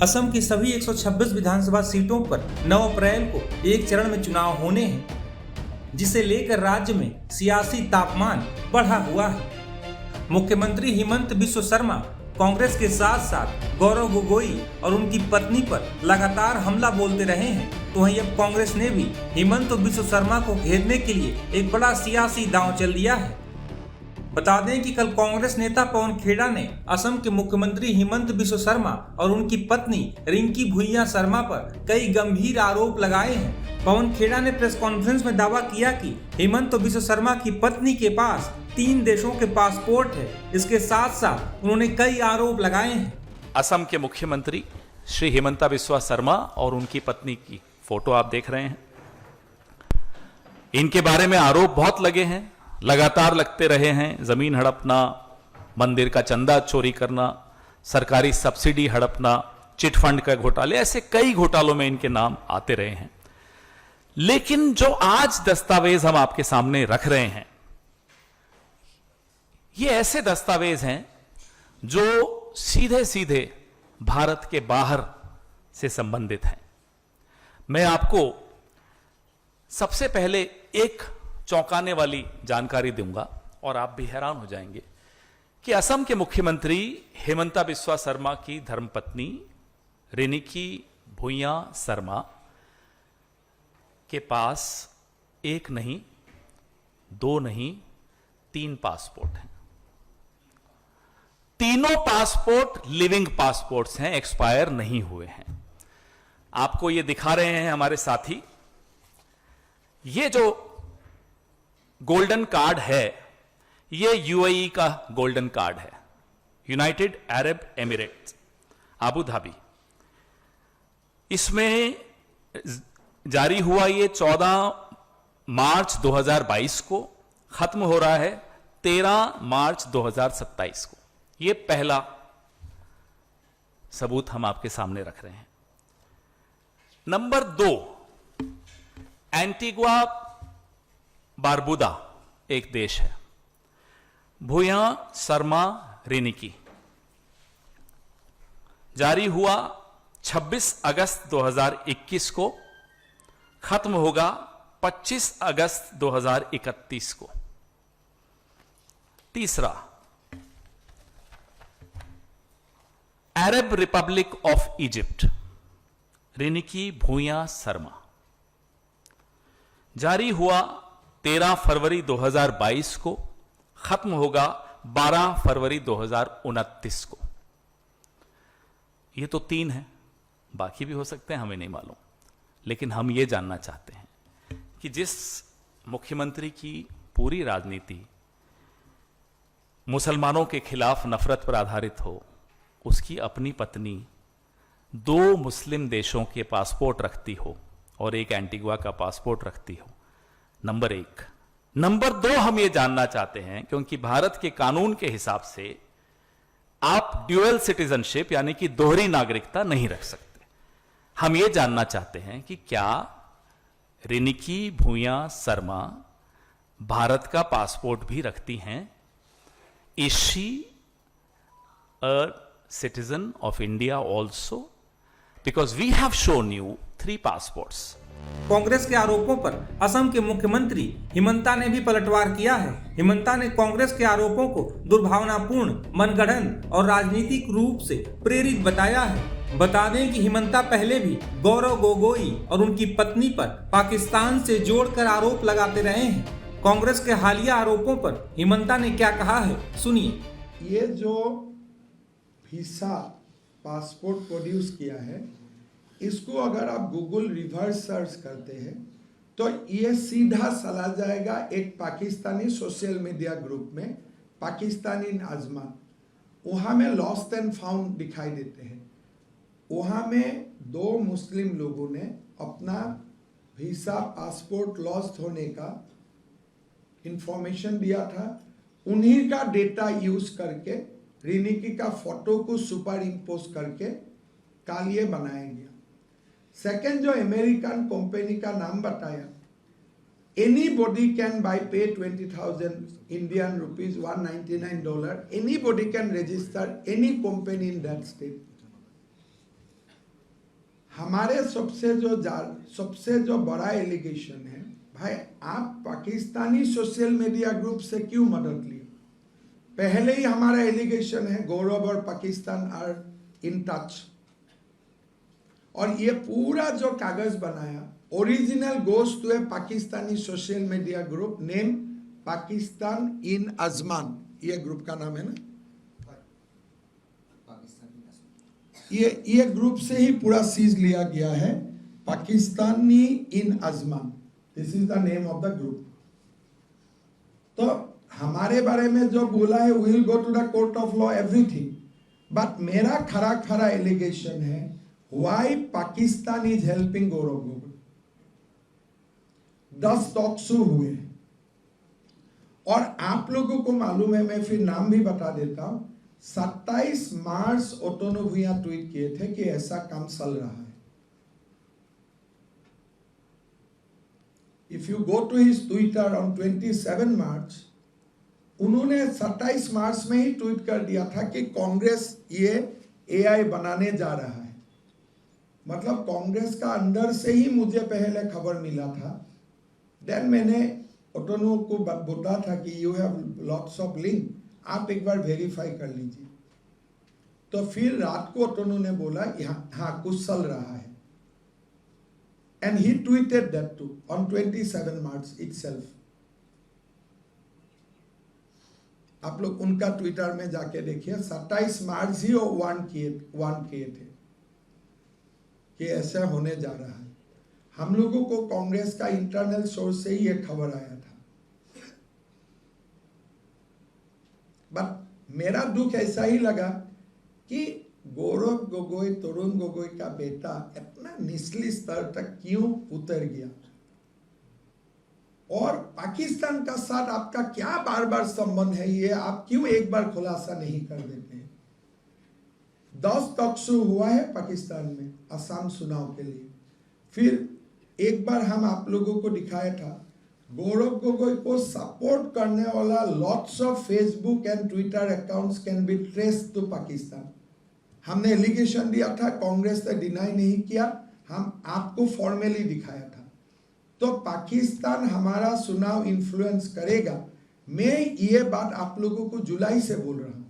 असम की सभी 126 विधानसभा सीटों पर 9 अप्रैल को एक चरण में चुनाव होने हैं, जिसे लेकर राज्य में सियासी तापमान बढ़ा हुआ है। मुख्यमंत्री हिमंत बिस्वा शर्मा कांग्रेस के साथ साथ गौरव गोगोई और उनकी पत्नी पर लगातार हमला बोलते रहे हैं, तो वहीं अब कांग्रेस ने भी हिमंत बिस्वा शर्मा को घेरने के लिए एक बड़ा सियासी दांव चल दिया है। बता दें कि कल कांग्रेस नेता पवन खेड़ा ने असम के मुख्यमंत्री हिमंत बिस्वा शर्मा और उनकी पत्नी रिंकी भुइयां शर्मा पर कई गंभीर आरोप लगाए हैं। पवन खेड़ा ने प्रेस कॉन्फ्रेंस में दावा किया कि हिमंत बिस्वा शर्मा की पत्नी के पास 3 देशों के पासपोर्ट है। इसके साथ साथ उन्होंने कई आरोप लगाए हैं। असम के मुख्यमंत्री श्री हिमंता बिस्वा शर्मा और उनकी पत्नी की फोटो आप देख रहे हैं। इनके बारे में आरोप बहुत लगे हैं, लगातार लगते रहे हैं। जमीन हड़पना, मंदिर का चंदा चोरी करना, सरकारी सब्सिडी हड़पना, चिट फंड का घोटाले, ऐसे कई घोटालों में इनके नाम आते रहे हैं। लेकिन जो आज दस्तावेज हम आपके सामने रख रहे हैं, ये ऐसे दस्तावेज हैं जो सीधे सीधे भारत के बाहर से संबंधित हैं। मैं आपको सबसे पहले एक चौंकाने वाली जानकारी दूंगा और आप भी हैरान हो जाएंगे कि असम के मुख्यमंत्री हिमंता बिस्वा शर्मा की धर्मपत्नी रिंकी भुइयां शर्मा के पास 1 नहीं, 2 नहीं, 3 पासपोर्ट हैं। तीनों पासपोर्ट लिविंग पासपोर्ट्स हैं, एक्सपायर नहीं हुए हैं। आपको ये दिखा रहे हैं हमारे साथी। ये जो गोल्डन कार्ड है, ये यूएई का गोल्डन कार्ड है, United Arab Emirates, Abu Dhabi. इसमें जारी हुआ ये 14 मार्च 2022 को, खत्म हो रहा है 13 मार्च 2027 को। ये पहला सबूत हम आपके सामने रख रहे हैं। नंबर 2, एंटीगुआ बारबुदा एक देश है। भुइयां शर्मा रिंकी, जारी हुआ 26 अगस्त 2021 को, खत्म होगा 25 अगस्त 2031 को। तीसरा, Arab republic of Egypt, Rinki Bhuiyan Sharma, जारी हुआ 13 फरवरी 2022 को, खत्म होगा 12 फरवरी 2029 को। ये तो 3 है, बाकी भी हो सकते हैं, हमें नहीं मालूम। लेकिन हम ये जानना चाहते हैं कि जिस मुख्यमंत्री की पूरी राजनीति मुसलमानों के खिलाफ नफरत पर आधारित हो, उसकी अपनी पत्नी 2 मुस्लिम देशों के पासपोर्ट रखती हो और एक एंटीगुआ का पासपोर्ट रखती हो, नंबर 1। नंबर 2, हम ये जानना चाहते हैं क्योंकि भारत के कानून के हिसाब से आप ड्यूअल सिटीजनशिप यानी कि दोहरी नागरिकता नहीं रख सकते। हम ये जानना चाहते हैं कि क्या रिंकी भुइयां शर्मा भारत का पासपोर्ट भी रखती हैं? Is she a citizen of India also? Because we have shown you 3 passports. Congress के आरोपों पर असम के मुख्यमंत्री हिमंता ने भी पलटवार किया है। हिमंता ने कांग्रेस के आरोपों को दुर्भावनापूर्ण, मनगढ़ंत और राजनीतिक रूप से प्रेरित बताया है। बता दें कि हिमंता पहले भी गौरव गोगोई और उनकी पत्नी पर पाकिस्तान से जोड़कर आरोप लगाते रहे हैं। कांग्रेस के हालिया आरोपों पर हिमंता ने क्या कहा है, सुनिए। ये जो वीसा पासपोर्ट प्रोड्यूस किया है, इसको अगर आप गूगल रिवर्स सर्च करते हैं तो ये सीधा चला जाएगा एक पाकिस्तानी सोशल मीडिया ग्रुप में, पाकिस्तानी नाजमान। वहाँ में लॉस्ट एंड फाउंड दिखाई देते हैं। वहाँ में 2 मुस्लिम लोगों ने अपना वीसा पासपोर्ट लॉस्ट होने का इंफॉर्मेशन दिया था। उन्हीं का डेटा यूज करके रिंकी का फोटो को सुपर इम्पोज करके काल ये बनाया गया। सेकेंड, जो अमेरिकन कंपनी का नाम बताया, एनीबॉडी कैन बाय पे 20,000 Indian rupees $199, anybody can register any company in that state. हमारे सबसे जो बड़ा एलिगेशन है, भाई आप पाकिस्तानी सोशल मीडिया ग्रुप से क्यों मदद लिए? पहले ही हमारा एलिगेशन है गौरव और पाकिस्तान आर इन टच, और ये पूरा जो कागज बनाया original goes to a Pakistani social media group name Pakistan in Ajman, ये ग्रुप का नाम है ना, ये ग्रुप से ही पूरा सीज लिया गया है, Pakistani in Ajman, this is the name of the group. तो हमारे बारे में जो बोला है, we will go to the court of law everything, but मेरा खरा एलिगेशन है why Pakistan is helping Gaurav Gogoi. 10 talk show हुए और आप लोगों को मालूम है, मैं फिर नाम भी बता देता हूं, 27 मार्च ओटोनो भुइया ट्वीट किए थे कि ऐसा काम चल रहा है। If you go to his Twitter on 27 March, उन्होंने 27 मार्च में ही ट्वीट कर दिया था कि कांग्रेस ये एआई बनाने जा रहा है। मतलब कांग्रेस का अंदर से ही मुझे पहले खबर मिला था। देन मैंने ओटोनो को बोला था कि you have lots of link, आप एक बार वेरीफाई कर लीजिए। तो फिर रात को ओटोनो ने बोला हाँ कुछ चल रहा है, and he tweeted that too on 27 March itself. आप लोग उनका ट्विटर में जाके देखिए, 27 मार्च ही वो वार्न किए थे कि ऐसा होने जा रहा है। हम लोगों को कांग्रेस का इंटरनल सोर्स से ही एक खबर आया था। बट मेरा दुख ऐसा ही लगा कि गौरव गोगोई, तरुण गोगोई का बेटा इतना निचली स्तर तक क्यों उतर गया, और पाकिस्तान का साथ आपका क्या बार बार संबंध है, ये आप क्यों एक बार खुलासा नहीं कर देते हैं? 10 टॉक शो हुआ है पाकिस्तान में असम चुनाव के लिए। फिर एक बार हम आप लोगों को दिखाया था, गौरव गोगोई को सपोर्ट करने वाला lots of Facebook and Twitter accounts can be traced to Pakistan. हमने एलिगेशन दिया था, कांग्रेस ने डिनाई नहीं किया, हम आपको फॉर्मली दिखाया था। तो पाकिस्तान हमारा चुनाव इन्फ्लुएंस करेगा, मैं ये बात आप लोगों को जुलाई से बोल रहा हूं।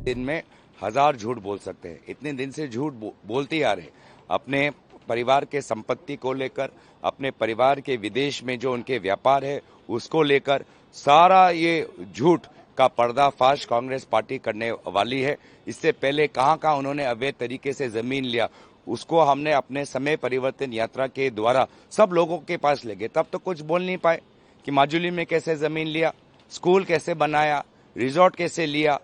दिन में 1000 झूठ बोल सकते हैं, इतने दिन से झूठ बोलते आ रहे, अपने परिवार के संपत्ति को लेकर, अपने परिवार के विदेश में जो उनके व्यापार है उसको लेकर, सारा ये झूठ का पर्दाफाश कांग्रेस पार्टी करने वाली है। इससे पहले कहां उन्होंने अवैध तरीके से जमीन लिया, उसको हमने अपने समय परिवर्तन यात्रा के द्वारा सब लोगों के पास ले गए, तब तो कुछ बोल नहीं पाए कि माजुली में कैसे जमीन लिया, स्कूल कैसे बनाया, रिजॉर्ट कैसे लिया,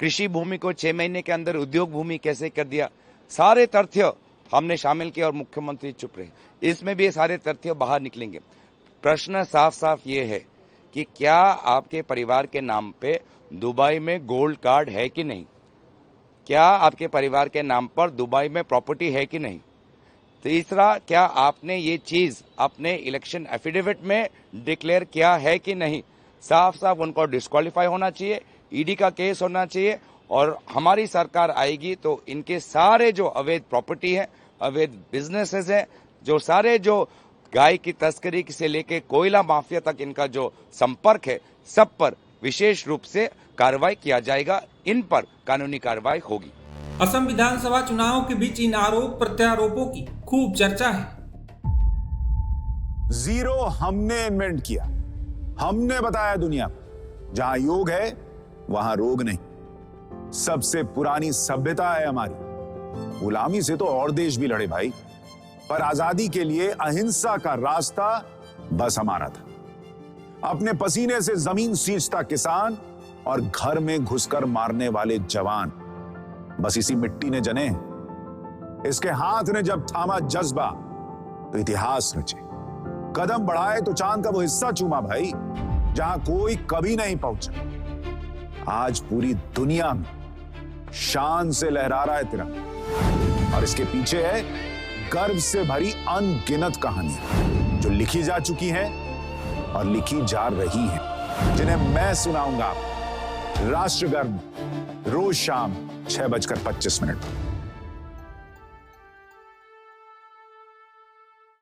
कृषि भूमि को 6 महीने के अंदर उद्योग भूमि कैसे कर दिया। सारे तथ्य हमने शामिल किए और मुख्यमंत्री चुप रहे। इसमें भी ये सारे तथ्य बाहर निकलेंगे। प्रश्न साफ साफ ये है कि क्या आपके परिवार के नाम पे दुबई में गोल्ड कार्ड है कि नहीं, क्या आपके परिवार के नाम पर दुबई में प्रॉपर्टी है कि नहीं। तीसरा, क्या आपने ये चीज अपने इलेक्शन एफिडेविट में डिक्लेयर किया है कि नहीं। साफ साफ उनको डिस्क्वालीफाई होना चाहिए, ईडी का केस होना चाहिए, और हमारी सरकार आएगी तो इनके सारे जो अवैध प्रॉपर्टी है, अवैध बिजनेसेस है, जो सारे जो गाय की तस्करी से लेके कोयला माफिया तक इनका जो संपर्क है, सब पर विशेष रूप से कार्रवाई किया जाएगा, इन पर कानूनी कार्रवाई होगी। असम विधानसभा चुनाव के बीच इन आरोप प्रत्यारोपों की खूब चर्चा है। जीरो हमने इन्वेंट किया, हमने बताया दुनिया को, जहां योग है वहां रोग नहीं। सबसे पुरानी सभ्यता है हमारी। गुलामी से तो और देश भी लड़े भाई, पर आजादी के लिए अहिंसा का रास्ता बस हमारा था। अपने पसीने से जमीन सींचता किसान और घर में घुसकर मारने वाले जवान, बस इसी मिट्टी ने जने। इसके हाथ ने जब थामा जज्बा तो इतिहास रचे। कदम बढ़ाए तो चांद का वो हिस्सा चूमा भाई, जहां कोई कभी नहीं पहुंचा। आज पूरी दुनिया में शान से लहरा रहा है तिरंगा, और इसके पीछे है गर्व से भरी अनगिनत कहानियां जो लिखी जा चुकी हैं और लिखी जा रही हैं, जिन्हें मैं सुनाऊंगा आपको। राष्ट्रगर्व रोज शाम 6:25 पर।